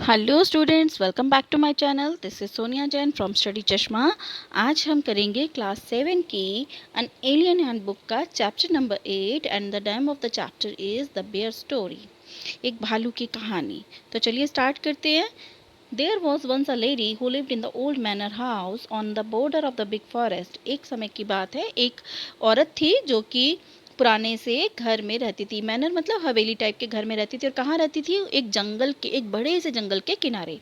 Hello students, welcome back to my channel. This is Sonia Jain from study Chashma. आज हम करेंगे class 7 की एन एलियन हैंडबुक का chapter number 8 and the name of the chapter is the bear story. एक भालू की कहानी। तो चलिए स्टार्ट करते हैं। There was once a lady who lived in the old manor house on the border of the big forest. एक समय की बात है, एक औरत थी जो कि पुराने से घर में रहती थी। मैनर मतलब हवेली टाइप के घर में रहती थी। और कहाँ रहती थी? एक जंगल के, एक बड़े से जंगल के किनारे।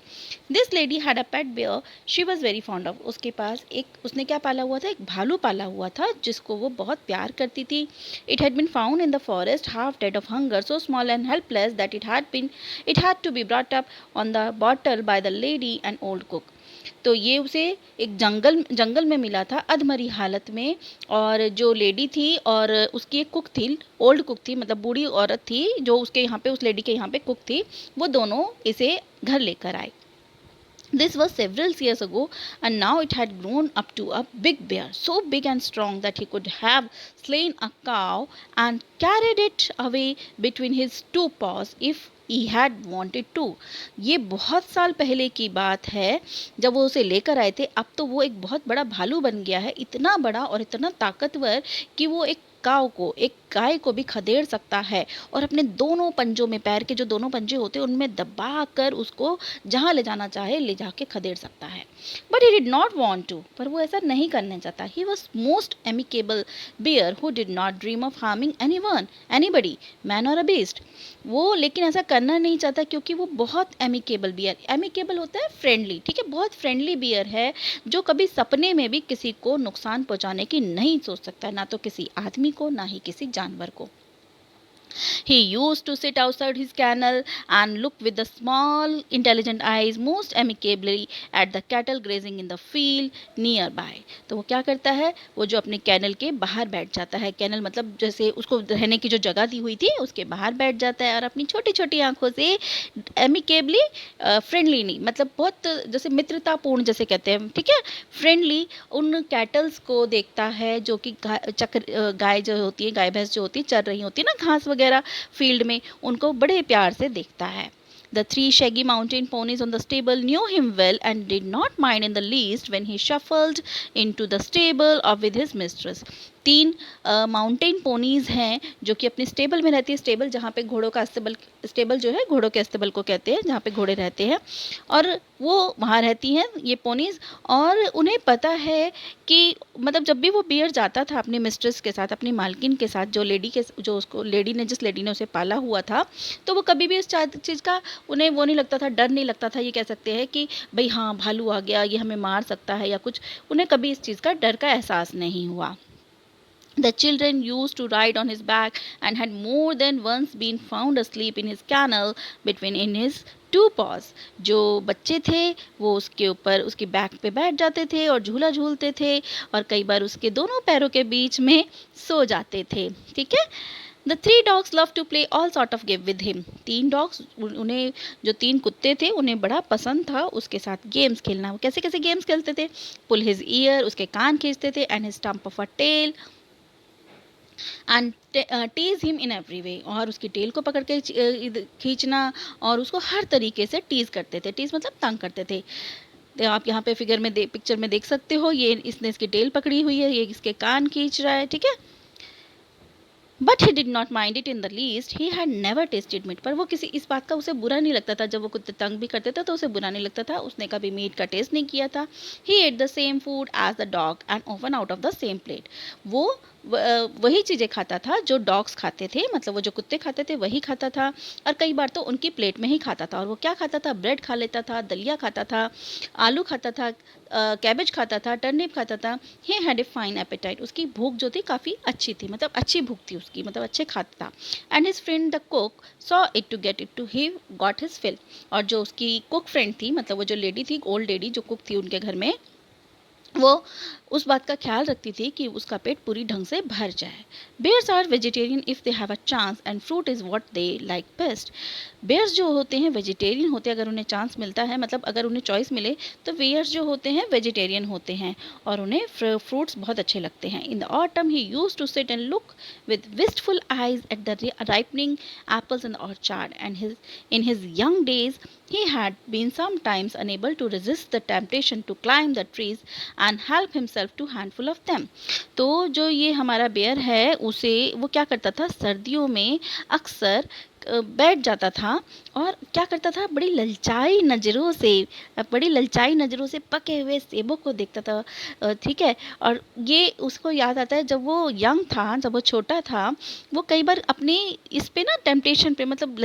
This lady had a pet bear she was very fond of. उसके पास उसने क्या पाला हुआ था? एक भालू पाला हुआ था जिसको वो बहुत प्यार करती थी। It had been found in the forest half dead of hunger, so small and helpless that it had to be brought up on the bottle by the lady and old cook. तो ये उसे एक जंगल में मिला था अधमरी हालत में। और जो लेडी थी और उसकी एक कुक थी, ओल्ड कुक थी, मतलब बूढ़ी औरत थी जो उसके यहाँ पे, उस लेडी के यहाँ पे कुक थी, वो दोनों इसे घर लेकर आए। This was several years ago, and now it had grown up to a big bear, so big and strong that he could have slain a cow and carried it away between his two paws if he had wanted to. ये बहुत साल पहले की बात है जब वो उसे लेकर आए थे। अब तो वो एक बहुत बड़ा भालू बन गया है, इतना बड़ा और इतना ताकतवर कि वो एक काव को, एक गाय को भी खदेड़ सकता है और अपने दोनों पंजों में, पैर के जो दोनों पंजे होते हैं उनमें दबा कर उसको जहाँ ले जाना चाहे ले जाके खदेड़ सकता है। But he did not want to, पर वो ऐसा नहीं करना चाहता। He was most amicable bear who did not dream of harming anyone, anybody, man or a beast. वो लेकिन ऐसा करना नहीं चाहता क्योंकि वो बहुत एमिकेबल बियर, एमिकेबल होता है फ्रेंडली, ठीक है, बहुत फ्रेंडली बियर है जो कभी सपने में भी किसी को नुकसान पहुंचाने की नहीं सोच सकता, ना तो किसी आदमी को ना ही किसी जानवर को। He used to sit outside his kennel and look with the small, intelligent eyes most amicably at the cattle grazing in the field nearby. तो वो क्या करता है? वो जो अपने कैनल के बाहर बैठ जाता है, कैनल मतलब जैसे उसको रहने की जो जगह दी हुई थी उसके बाहर बैठ जाता है और अपनी छोटी छोटी आंखों से एमिकेबली, फ्रेंडली नहीं मतलब बहुत जैसे मित्रतापूर्ण जैसे कहते हैं, ठीक है, फ्रेंडली उन कैटल्स को देखता है जो कि गाय जो होती है, गाय भैंस जो होती है चर रही होती है ना घास वगैरह फील्ड में, उनको बड़े प्यार से देखता है। The three shaggy mountain ponies on the stable knew him well and did not mind in the least when he shuffled into the stable or with his mistress. तीन माउंटेन पोनीज हैं जो कि अपने स्टेबल में रहती है। Stable जहाँ पे घोड़ों का अस्तबल, स्टेबल जो है घोड़ों के अस्तबल को कहते हैं, जहाँ पे घोड़े रहते हैं, और वो वहाँ रहती हैं ये पोनीज। और उन्हें पता है कि मतलब जब भी वो बियर जाता था अपनी मिस्ट्रेस के साथ, अपनी मालकिन के साथ, जो लेडी के, जो उसको लेडी ने, जिस लेडी ने उसे पाला हुआ था, तो वो कभी भी उस चीज़ का उन्हें वो नहीं लगता था, डर नहीं लगता था, ये कह सकते हैं कि भाई हाँ भालू आ गया, ये हमें मार सकता है या कुछ। उन्हें कभी इस चीज़ का डर का एहसास नहीं हुआ। The children used to ride on his back and had more than once been found asleep in his kennel between in his two paws. जो बच्चे थे वो उसके ऊपर, उसकी बैक पे बैठ जाते थे और झूला झूलते थे और कई बार उसके दोनों पैरों के बीच में सो जाते थे, ठीक है। The three dogs love to play all sort of game with him. तीन डॉग्स, उन्हें जो तीन कुत्ते थे उन्हें बड़ा पसंद था उसके साथ गेम्स खेलना। वो कैसे कैसे गेम्स खेलते थे? पुल हिज ईयर, उसके कान खींचते थे, and his stump of a tail and tease him in every way. और उसकी टेल को पकड़ के खींचना और उसको हर तरीके से टीज करते थे। टीज मतलब तंग करते थे। तो आप यहाँ पे फिगर में पिक्चर में देख सकते हो, ये इसने इसकी टेल पकड़ी हुई है, ये इसके कान खींच रहा है, ठीक है। But he did not mind it in the least, he had never tasted meat. पर वो किसी इस बात का उसे बुरा नहीं लगता था, जब वो कुत्ते तंग भी करते थे तो उसे बुरा नहीं लगता था, उसने कभी मीट का टेस्ट नहीं किया था। He ate the same food as the dog and oven out of the same plate. वो वही चीज़ें खाता था जो डॉग्स खाते थे, मतलब वो जो कुत्ते खाते थे वही खाता था, और कई बार तो उनकी प्लेट में ही खाता था। और वो क्या खाता था? ब्रेड खा लेता था, दलिया खाता था, आलू खाता था, कैबेज खाता था, टर्निप खाता था। He had a fine appetite. उसकी भूख जो थी काफ़ी अच्छी थी, मतलब अच्छी भूख थी उसकी, मतलब अच्छे खाता था। And his friend the cook saw it to get it to he got his fill. और जो उसकी कुक फ्रेंड थी, मतलब वो जो लेडी थी, ओल्ड लेडी जो कुक थी उनके घर में, वो उस बात का ख्याल रखती थी कि उसका पेट पूरी ढंग से भर जाए। Bears are vegetarian if they have a chance and fruit is what they like best. Bears जो होते हैं वेजिटेरियन होते हैं, अगर उन्हें चांस मिलता है, मतलब अगर उन्हें चॉइस मिले, तो बेयर्स जो होते हैं वेजिटेरियन होते हैं और उन्हें फ्रूट्स बहुत अच्छे लगते हैं। In the autumn he used to sit and look with wistful eyes at the ripening apples in the orchard, and in his young days he had been sometimes unable to resist the temptation to climb the trees and help himself to handful of them. तो जो ये हमारा bear है, उसे वो क्या करता था, सर्दियों में अक्सर बैठ जाता था और क्या करता था, बड़ी ललचाई नज़रों से पके हुए सेबों को देखता था। ठीक है। और ये उसको याद आता है जब वो यंग था, जब वो छोटा था, वो कई बार अपनी इस पे ना टेम्पटेशन पे, मतलब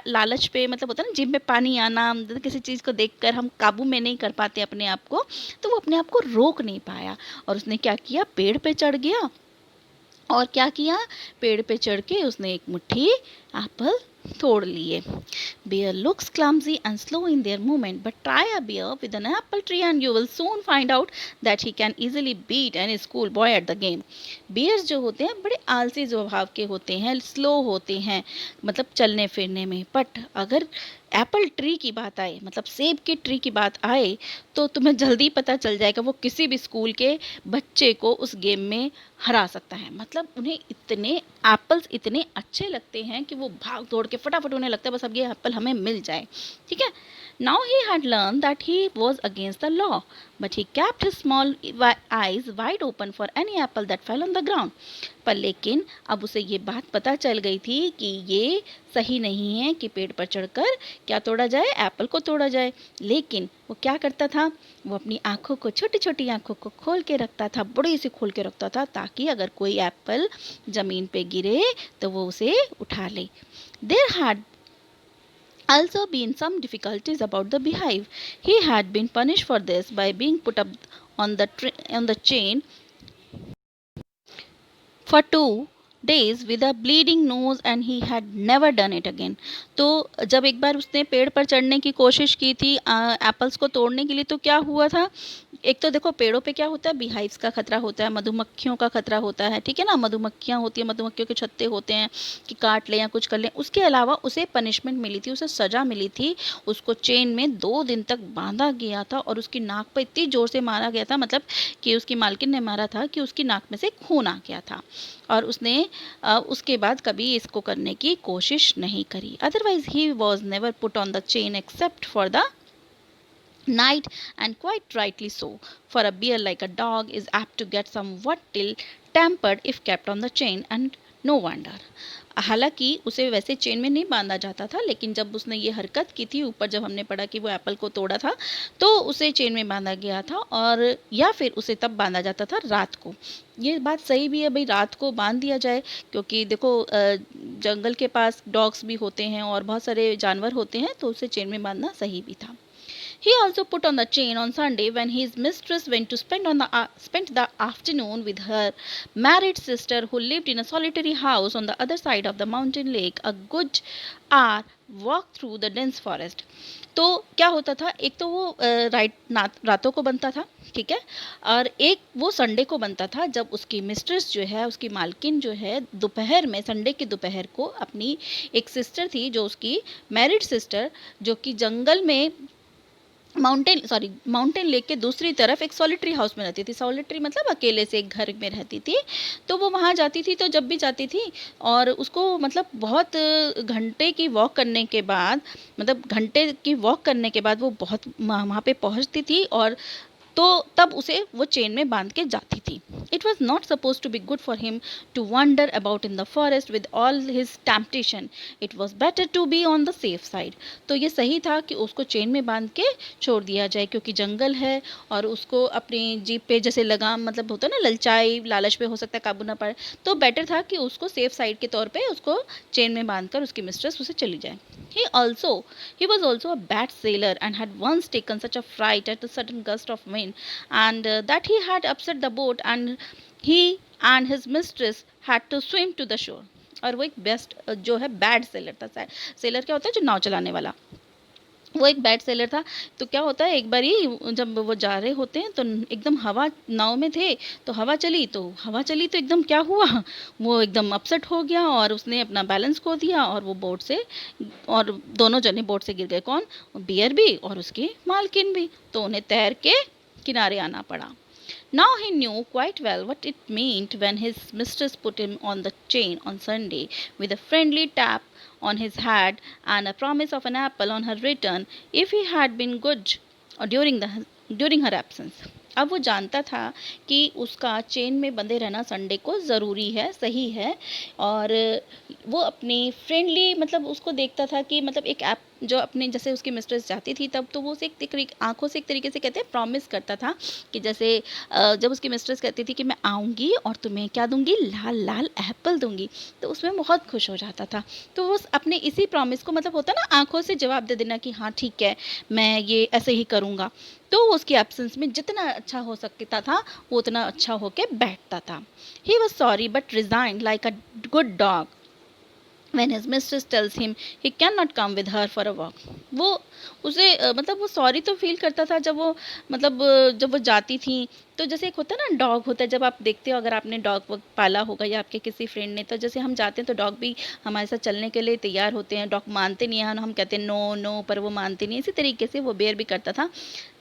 लालच पे, मतलब होता है ना जिम में पानी आना, किसी चीज़ को देखकर हम काबू में नहीं कर पाते अपने आप को, तो वो अपने आप को रोक नहीं पाया और उसने क्या किया, पेड़ पे चढ़ गया और क्या किया, पेड़ पे चढ़ के उसने एक मुट्ठी एप्पल तोड़ लिए। Bear looks clumsy and slow in their movement, but try a bear with an apple tree and you will soon find out that he can easily beat any school boy at the game. Bears जो होते हैं बड़े आलसी स्वभाव के होते हैं, slow होते हैं, मतलब चलने फिरने में, बट अगर एप्पल ट्री की बात आए, मतलब सेब के ट्री की बात आए, तो तुम्हें जल्दी पता चल जाएगा वो किसी भी स्कूल के बच्चे को उस गेम में हरा सकता है। मतलब उन्हें इतने एप्पल्स इतने अच्छे लगते हैं कि वो भाग दौड़ के फटाफट, उन्हें लगता है बस अब ये एप्पल हमें मिल जाए। ठीक है। Now he had learned that he was against the law, but he kept his small eyes wide open for any apple that fell on the ground. पर लेकिन अब उसे ये बात पता चल गई थी कि ये सही नहीं है कि पेड़ पर चढ़कर क्या तोड़ा जाए, एप्पल को तोड़ा जाए। लेकिन वो क्या करता था, वो अपनी आँखों को, छोटी छोटी आँखों को खोल के रखता था, बड़ी सी खोल के रखता था, ताकि अगर कोई एप्पल ज़मीन पे गिरे तो वो उसे उठा ले। There had also been some difficulties about the beehive. He had been punished for this by being put up on the chain for 2 days with a bleeding nose and he had never done it again. तो जब एक बार उसने पेड़ पर चढ़ने की कोशिश की थी एप्पल्स को तोड़ने के लिए, तो क्या हुआ था, एक तो देखो पेड़ों पे क्या होता है, बीहाइव्स का खतरा होता है, मधुमक्खियों का खतरा होता है, ठीक है ना, मधुमक्खियाँ होती हैं, मधुमक्खियों के छत्ते होते हैं कि काट लें या कुछ कर लें। उसके अलावा उसे पनिशमेंट मिली थी, उसे सज़ा मिली थी, उसको चेन में 2 दिन तक बांधा गया था और उसकी नाक पर इतनी ज़ोर से मारा गया था, मतलब कि उसकी मालकिन ने मारा था कि उसकी नाक में से खून आ गया था और उसने उसके बाद कभी इसको करने की कोशिश नहीं करी। Otherwise he was never put on the chain except for the night, and quite rightly so, for a bear like a dog is apt to get somewhat ill tempered if kept on the chain, and no wonder. हालांकि उसे वैसे chain में नहीं बांधा जाता था, लेकिन जब उसने ये हरकत की थी, ऊपर जब हमने पढ़ा कि वो एप्पल को तोड़ा था, तो उसे चेन में बांधा गया था, और या फिर उसे तब बांधा जाता था रात को। ये बात सही भी है भाई, रात को बांध दिया जाए, क्योंकि देखो जंगल के पास डॉग्स भी होते हैं और बहुत सारे जानवर होते हैं, तो उसे चेन में बांधना सही भी था। He also put on the chain on Sunday when his mistress went to spend the afternoon with her married sister, who lived in a solitary house on the other side of the mountain lake, a good hour walk through the dense forest. तो क्या होता था, एक तो वो रातों को बनता था, ठीक है, और एक वो संडे को बनता था, जब उसकी मिस्ट्रेस जो है, उसकी मालकिन जो है, दोपहर में, संडे के दोपहर को अपनी एक सिस्टर थी, जो उसकी मैरिड सिस्टर, जो कि जंगल में माउंटेन लेक के दूसरी तरफ एक सॉलिटरी हाउस में रहती थी। सॉलिटरी मतलब अकेले से एक घर में रहती थी। तो वो वहाँ जाती थी, तो जब भी जाती थी और उसको मतलब बहुत घंटे की वॉक करने के बाद, मतलब घंटे की वॉक करने के बाद वो बहुत वहाँ पे पहुँचती थी, और तो तब उसे वो चेन में बांध के जाती थी। It was not suppose to be good for him to wander about in the forest with all his temptation. It was better to be on the safe side. तो ये सही था कि उसको चेन में बांध के छोड़ दिया जाए, क्योंकि जंगल है और उसको अपनी जीप पे जैसे लगाम, मतलब होता है ना, ललचाई लालच पे हो सकता है काबू ना पाए, तो बेटर था कि उसको सेफ साइड के तौर पे उसको चेन में बांध कर उसकी मिस्ट्रेस उसे चली जाए। He was also a bad sailor and had once taken such a fright at a sudden gust of wind, and that he had upset the boat, and he and his mistress had to swim to the shore. और वो एक best जो है bad seller था। Seller क्या होता है, जो नाव चलाने वाला। वो एक बैड सेलर था। तो क्या होता है, एक बारी जब वो जा रहे होते हैं तो एकदम हवा, नाव में थे तो हवा चली, तो एकदम क्या हुआ, वो एकदम अपसेट हो गया और उसने अपना बैलेंस खो दिया और वो बोट से, और दोनों जने बोट से गिर गए। कौन? बियर भी और उसकी मालकिन भी। तो उन्हें तैर के किनारे आना पड़ा। Now he knew quite well what it meant when his mistress put him on the chain on Sunday with a friendly tap on his head and a promise of an apple on her return if he had been good during her absence. अब वो जानता था कि उसका chain में बंधे रहना Sunday को ज़रूरी है, सही है। और वो अपनी फ्रेंडली, मतलब उसको देखता था कि मतलब एक ऐप जो अपने, जैसे उसकी मिस्ट्रेस जाती थी तब तो वो उसे एक आंखों से एक तरीके से कहते हैं प्रॉमिस करता था कि जैसे जब उसकी मिस्ट्रेस कहती थी कि मैं आऊँगी और तुम्हें क्या दूंगी, लाल लाल एप्पल दूंगी, तो उसमें बहुत खुश हो जाता था। तो वो अपने इसी प्रॉमिस को, मतलब होता ना आंखों से जवाब दे देना कि हाँ ठीक है, मैं ये ऐसे ही करूँगा, तो उसकी एब्सेंस में जितना अच्छा हो सकता था वो उतना अच्छा होके बैठता था। He was sorry but resigned like a good dog when his mistress tells him he cannot come with her for a walk. वो उसे मतलब वो सॉरी तो फील करता था जब वो, मतलब जब वो जाती थी तो जैसे एक होता है ना डॉग होता है, जब आप देखते हो अगर आपने डॉग पाला होगा या आपके किसी फ्रेंड ने, तो जैसे हम जाते हैं तो डॉग भी हमारे साथ चलने के लिए तैयार होते हैं। डॉग मानते नहीं हैं, हम कहते हैं नो नो, पर वो मानते नहीं। इसी तरीके से वो बेयर भी करता था।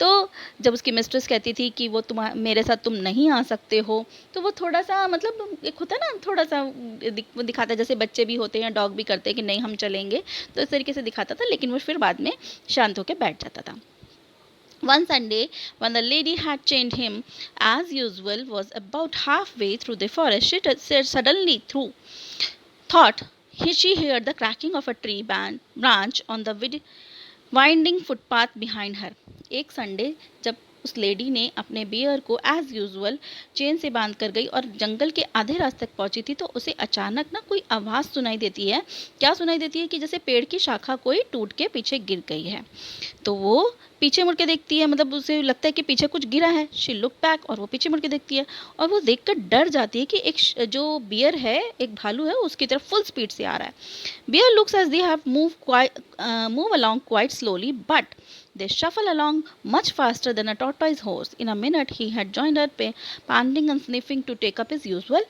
तो जब उसकी मिस्ट्रेस कहती थी कि वो मेरे साथ तुम नहीं आ सकते हो, तो वो थोड़ा सा, मतलब एक होता है ना थोड़ा सा वो दिखाता है, जैसे बच्चे भी होते हैं, डॉग भी करते हैं कि नहीं हम चलेंगे, तो इस तरीके से दिखाता था, लेकिन वो फिर बाद में शांत होकर बैठ जाता था। One Sunday, when the lady had chained him as usual, was about halfway through the forest, she suddenly thought she heard the cracking of a branch on the winding footpath behind her. एक Sunday जब उस lady ने अपने beer को as usual chain से बांध कर गई और जंगल के आधे रास्ते तक पहुंची थी, तो उसे अचानक ना कोई आवाज़ सुनाई देती है। क्या सुनाई देती है कि जैसे पेड़ की शाखा कोई टूट के पीछे गिर गई है। तो वो पीछे मुड़ के देखती है, मतलब उसे लगता है कि पीछे कुछ गिरा है। शी लुक बैक, और वो पीछे मुड़ के देखती है और वो देखकर डर जाती है कि एक जो बियर है, एक भालू है, उसकी तरफ फुल स्पीड से आ रहा है। Bear looks as they have move along quite slowly, but they shuffle along much faster than a tortoise horse. In a minute, he had joined her, panting and sniffing to take up his usual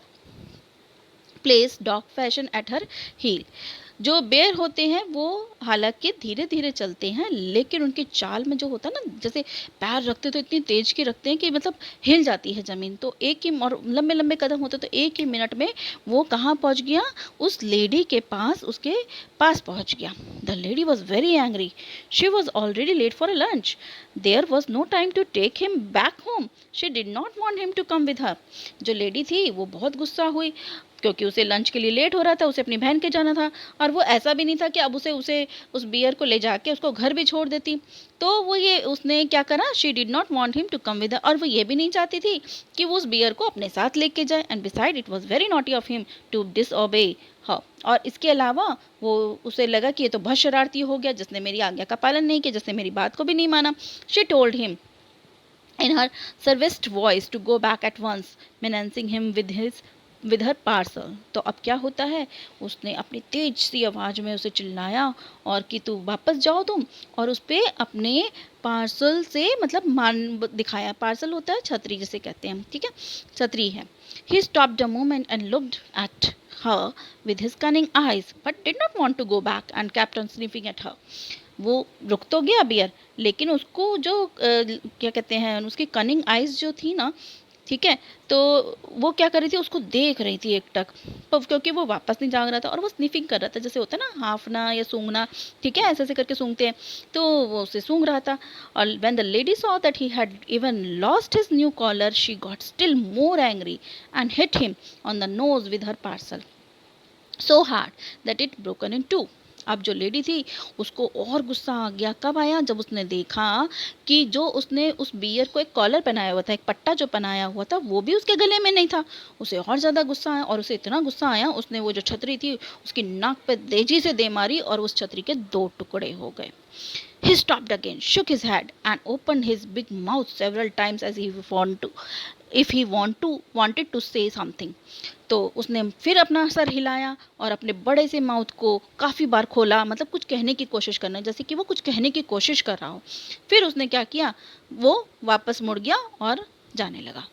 place, dog fashion, at her heel. जो बेर होते हैं वो हालांकि धीरे धीरे चलते हैं, लेकिन उनकी चाल में जो होता है ना, जैसे पैर रखते तो इतनी तेज की रखते हैं कि मतलब हिल जाती है ज़मीन। तो एक ही, और लंबे लंबे कदम होते तो एक ही मिनट में वो कहाँ पहुँच गया, उस लेडी के पास, उसके पास पहुँच गया। The lady was very angry, she was already late for a lunch, there was no time to take him back home, she did not want him to come with her. जो लेडी थी वो बहुत गुस्सा हुई, क्योंकि उसे लंच के लिए लेट हो रहा था, उसे अपनी बहन के जाना था, और वो ऐसा भी नहीं था कि अब उसे उसे उस बियर को ले जाके उसको घर भी छोड़ देती। तो वो ये उसने क्या करा, she did not want him to come with her, और वो ये भी नहीं चाहती थी कि वो उस बियर को अपने साथ लेके जाए। And beside it was very naughty of him to disobey her, और इसके अलावा वो उसे लगा कि ये तो बहुत शरारती हो गया, जिसने मेरी आज्ञा का पालन नहीं किया, जिसने मेरी बात को भी नहीं माना। She told him in her serviced voice to go back at once, menacing him with her parcel. तो अब क्या होता है, उसने अपनी तेज सी आवाज़ में उसे चिल्लाया और कि तू वापस जाओ तुम, और उस पर अपने पार्सल से मतलब मान दिखाया। पार्सल होता है छतरी जिसे कहते हैं, ठीक है, छतरी है। He stopped a moment and looked at her with his cunning eyes, but did not want to go back and kept on sniffing at her. वो रुक तो गया बियर, लेकिन उसको जो क्या कहते हैं, उसकी कनिंग आइज जो थी ना, ठीक है, तो वो क्या कर रही थी, उसको देख रही थी एकटक, क्योंकि वो वापस नहीं जाग रहा था और वो स्निफिंग कर रहा था, जैसे होता है ना हाफना या सूंघना, ठीक है, ऐसे ऐसे करके सूंघते हैं, तो वो उसे सूंघ रहा था। और when the lady saw that he had even lost his new collar, she got still more angry and hit him on the nose with her parcel so hard that it broken in two. अब जो लेडी थी उसको और गुस्सा आ गया। कब आया, जब उसने देखा कि जो उसने उस बियर को एक कॉलर पहनाया हुआ था, एक पट्टा जो पहनाया हुआ था, वो भी उसके गले में नहीं था। उसे और ज़्यादा गुस्सा आया, और उसे इतना गुस्सा आया, उसने वो जो छतरी थी उसकी नाक पे तेजी से दे मारी और उस छतरी के 2 टुकड़े हो गए। He stopped again, shook his head, and opened his big mouth several times as if he wanted to if he wanted to say something. तो उसने फिर अपना सर हिलाया और अपने बड़े से माउथ को काफ़ी बार खोला, मतलब कुछ कहने की कोशिश करना, जैसे कि वो कुछ कहने की कोशिश कर रहा हो। फिर उसने क्या किया, वो वापस मुड़ गया और जाने लगा।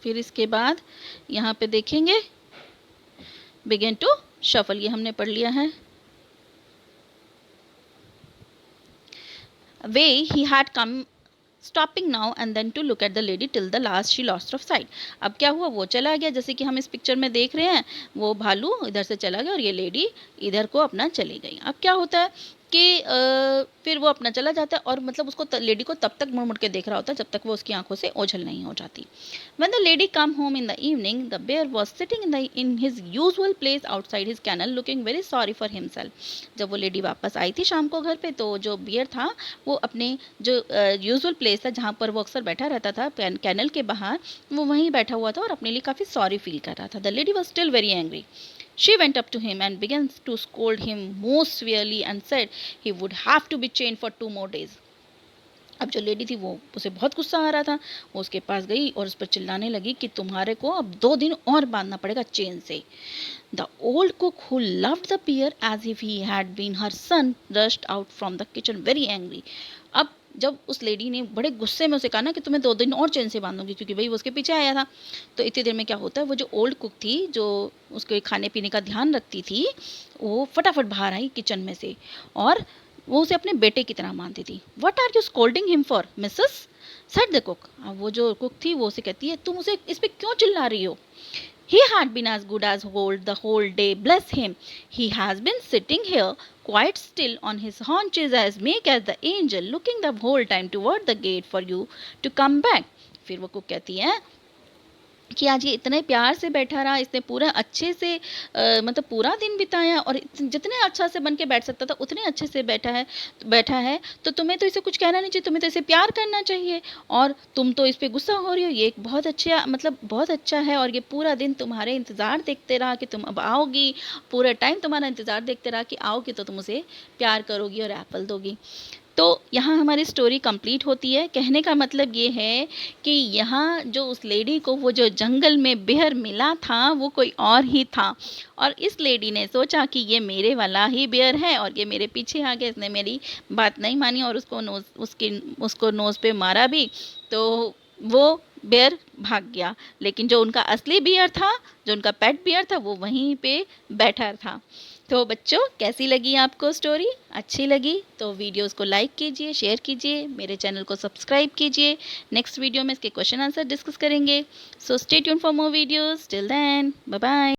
फिर इसके बाद यहाँ पे देखेंगे बिगिन टू शफल, ये हमने पढ़ लिया है। Way he had come stopping now and then to look at the lady till the last she lost of sight. अब क्या हुआ, वो चला गया, जैसे कि हम इस पिक्चर में देख रहे हैं, वो भालू इधर से चला गया और ये लेडी इधर को अपना चली गई। अब क्या होता है कि फिर वो अपना चला जाता है और मतलब उसको लेडी को तब तक मुड़ मुड़ के देख रहा होता है जब तक वो उसकी आंखों से ओझल नहीं हो जाती। When the lady come home in the evening, the bear was sitting in his usual place outside his kennel, looking very sorry for himself. जब वो लेडी वापस आई थी शाम को घर पे, तो जो बियर था वो अपने जो यूजुअल प्लेस था जहाँ पर वो अक्सर बैठा रहता था कैनल के बाहर, वो वहीं बैठा हुआ था और अपने लिए काफ़ी सॉरी फील कर रहा था। The lady was still very angry. She went up to him and began to scold him most severely and said he would have to be chained for 2 more days. अब जो लेडी थी वो उसे बहुत गुस्सा आ रहा था, वो उसके पास गई और उस पर चिल्लाने लगी कि तुम्हारे को अब 2 दिन और बांधना पड़ेगा चेन से। The old cook who loved the bear as if he had been her son rushed out from the kitchen very angry. अब जब उस लेडी ने बड़े गुस्से में उसे कहा ना कि तुम्हें 2 दिन और चेन से बांधूंगी, क्योंकि भाई वो उसके पीछे आया था, तो इतनी देर में क्या होता है, वो जो ओल्ड कुक थी जो उसके खाने पीने का ध्यान रखती थी, वो फटाफट बाहर आई किचन में से और वो उसे अपने बेटे की तरह मानती थी. What are you scolding him for missus, said the cook. अब वो जो कुक थी वो उसे कहती है तुम उसे इस पे क्यों चिल्ला रही हो. He had been as good as gold the whole day, bless him. He has been sitting here quite still on his haunches as meek as the angel, looking the whole time toward the gate for you to come back. फिर वो cook कहती है कि आज ये इतने प्यार से बैठा रहा, इसने पूरा अच्छे से मतलब पूरा दिन बिताया और जितने अच्छा से बन के बैठ सकता था उतने अच्छे से बैठा है, तो तुम्हें तो इसे कुछ कहना नहीं चाहिए, तुम्हें तो इसे प्यार करना चाहिए और तुम तो इस पर गुस्सा हो रही हो. ये एक बहुत अच्छा, मतलब बहुत अच्छा है और ये पूरा दिन तुम्हारे इंतज़ार देखते रहा कि तुम अब आओगी, पूरा टाइम तुम्हारा इंतज़ार देखते रहा कि आओगी तो तुम उसे प्यार करोगी और एप्पल दोगी. तो यहाँ हमारी स्टोरी कंप्लीट होती है. कहने का मतलब ये है कि यहाँ जो उस लेडी को वो जो जंगल में बेर मिला था वो कोई और ही था और इस लेडी ने सोचा कि ये मेरे वाला ही बेर है और ये मेरे पीछे आ गया, इसने मेरी बात नहीं मानी और उसको नोज़ पे मारा भी, तो वो बेर भाग गया. लेकिन जो उनका असली बियर था, जो उनका पेट बियर था, वो वहीं पे बैठा था. तो बच्चों कैसी लगी आपको स्टोरी, अच्छी लगी तो वीडियोस को लाइक कीजिए, शेयर कीजिए, मेरे चैनल को सब्सक्राइब कीजिए. नेक्स्ट वीडियो में इसके क्वेश्चन आंसर डिस्कस करेंगे. So stay tune for more videos. Till then bye bye.